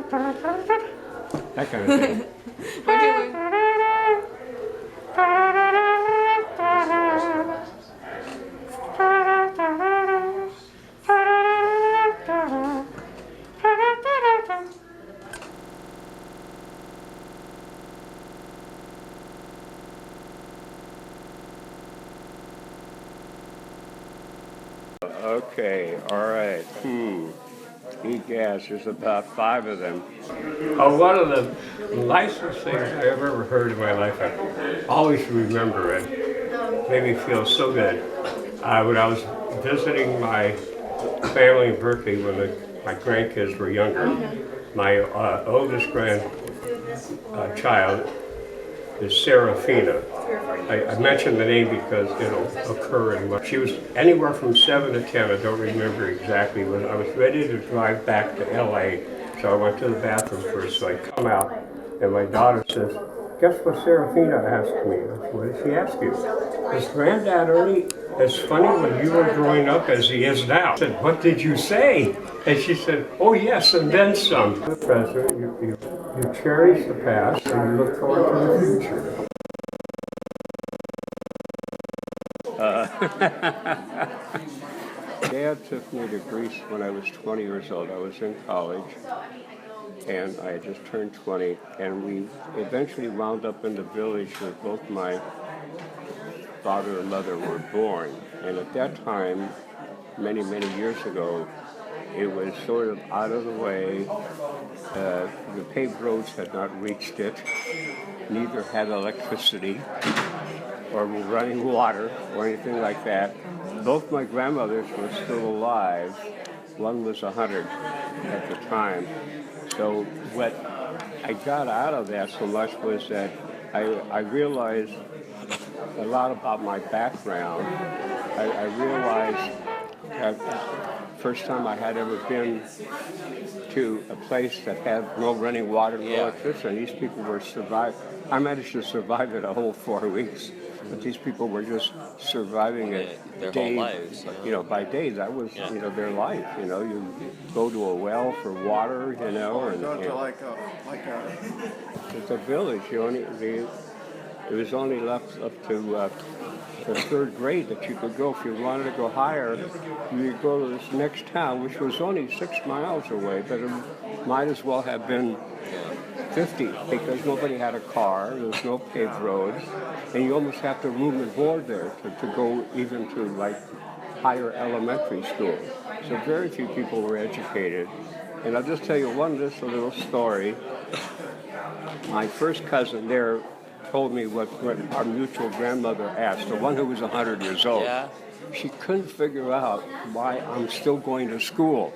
That kind of thing. We're doing. Okay, all right. Gas, there's about 5 of them. One of the nicest things I've ever heard in my life, I always remember it, made me feel so good. When I was visiting my family in Berkeley when my grandkids were younger, my oldest grandchild is Serafina. I mentioned the name because it'll occur in. She was anywhere from 7 to 10, I don't remember exactly, when I was ready to drive back to LA. So I went to the bathroom first, so I come out, and my daughter says, "Guess what Serafina asked me?" I said, "What did she ask you?" "Is Granddad Ernie as funny when you were growing up as he is now?" I said, "What did you say?" And she said, "Oh yes, and then some." The present, you cherish the past, and you look forward to the future. Dad took me to Greece when I was 20 years old. I was in college, and I had just turned 20, and we eventually wound up in the village where both my father and mother were born. And at that time, many, many years ago, it was sort of out of the way. The paved roads had not reached it. Neither had electricity or running water or anything like that. Both my grandmothers were still alive. One was 100 at the time. So what I got out of that so much was that I realized a lot about my background. I realized that first time I had ever been to a place that had no running water, no electricity. These people were surviving. I managed to survive it a whole 4 weeks, but these people were just surviving it Their day, whole lives. by day. That was, their life. You go to a well for water, and Go to like it's a village. It was only left up to the 3rd grade that you could go. If you wanted to go higher, you could go to this next town, which was only 6 miles away, but it might as well have been 50 because nobody had a car, there was no paved roads, and you almost have to room and board there to go even to like higher elementary school. So very few people were educated. And I'll just tell you just a little story. My first cousin there told me what our mutual grandmother asked, the one who was 100 years old. Yeah. She couldn't figure out why I'm still going to school.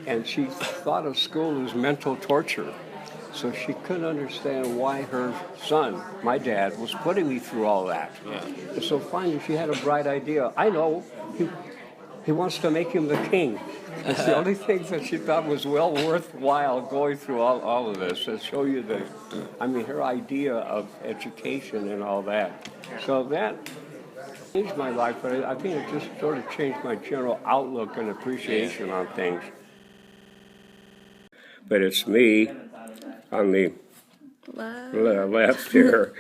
And she thought of school as mental torture. So she couldn't understand why her son, my dad, was putting me through all that. Yeah. And so finally she had a bright idea. I know, he wants to make him the king. It's the only thing that she thought was well worthwhile going through all of this to show you her idea of education and all that. So that changed my life, but I think it just sort of changed my general outlook and appreciation on things. But it's me on the left here.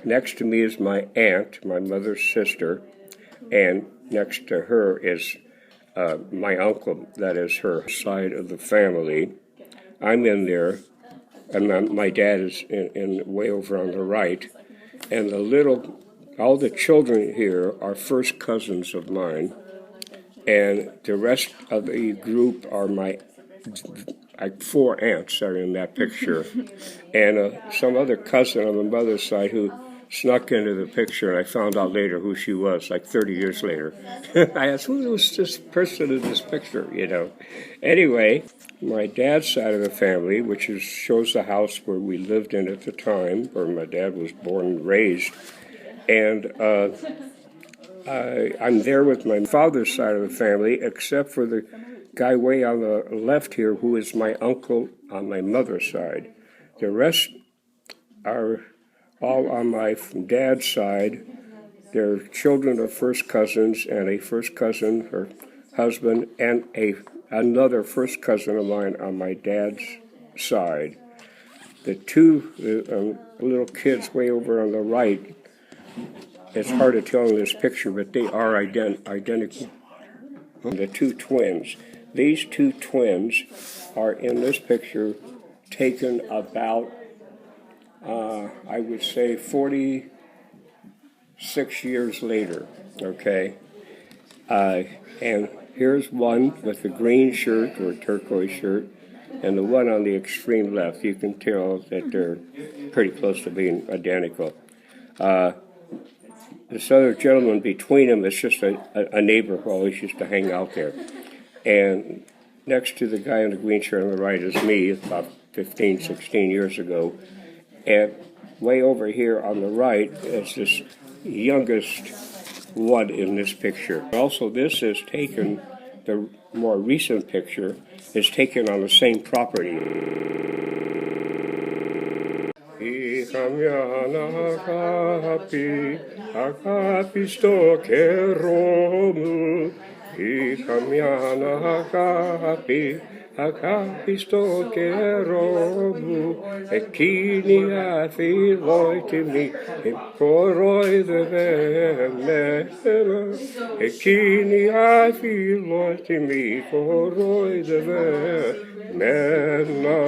Next to me is my aunt, my mother's sister, and next to her is my uncle, that is her side of the family. I'm in there, and my dad is in way over on the right, and all the children here are first cousins of mine, and the rest of the group are my 4 aunts are in that picture, and some other cousin on the mother's side who snuck into the picture, and I found out later who she was, like 30 years later. I asked, who was this person in this picture, Anyway, my dad's side of the family, which shows the house where we lived in at the time, where my dad was born and raised, and I'm there with my father's side of the family, except for the guy way on the left here, who is my uncle on my mother's side. The rest are all on my dad's side. They're children of first cousins, and a first cousin, her husband, and a another first cousin of mine on my dad's side. The two little kids way over on the right, it's hard to tell in this picture, but they are identical. The two twins. These two twins are in this picture taken about, I would say, 46 years later, okay? And here's one with the green shirt or turquoise shirt, and the one on the extreme left. You can tell that they're pretty close to being identical. This other gentleman between them is just a neighbor who always used to hang out there. And next to the guy in the green shirt on the right is me, about 15, 16 years ago. And way over here on the right is this youngest one in this picture. Also, this is taken, the more recent picture is taken on the same property. Akapisto keromu, ekini afi loitimi, koroi the vemena, ekini afi loitimi, koroi the vemena.